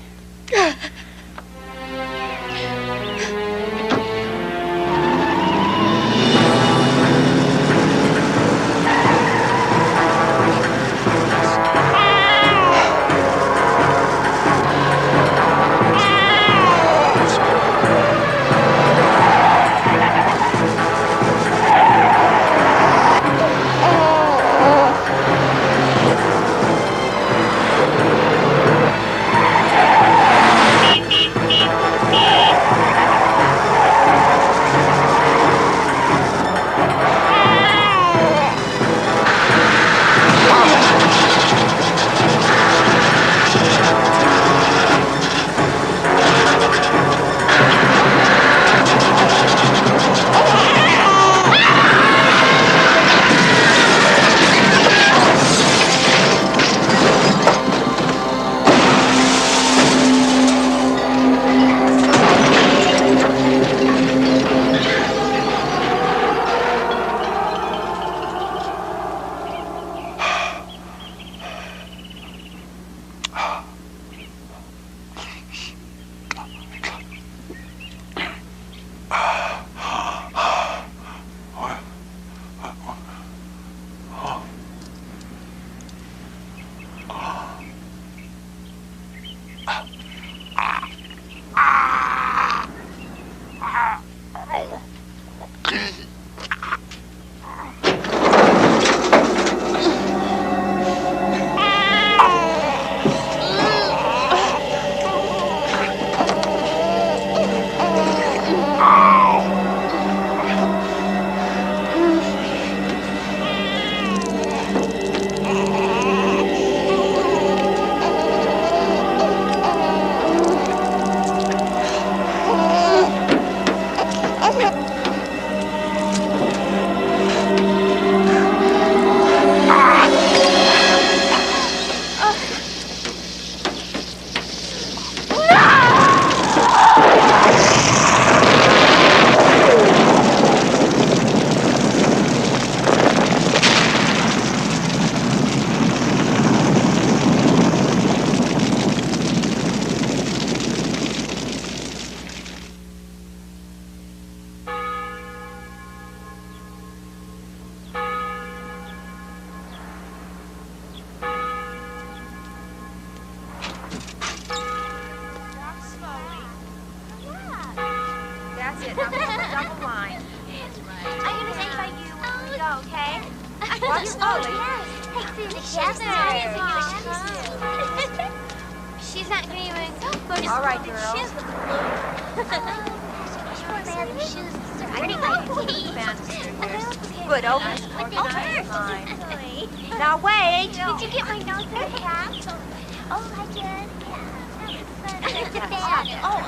Walk slowly. She's not going to even go to All right, school. girl. She's Good, open. Now wait. Did you get my nose cap? Oh, I did. It's a bag. Oh,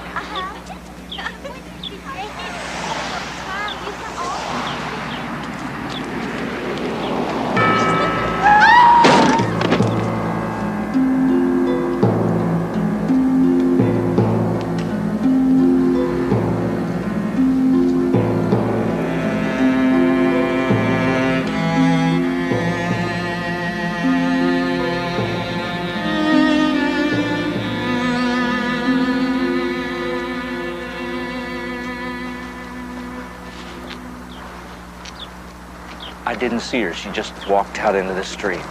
didn't see her. She just walked out into the street.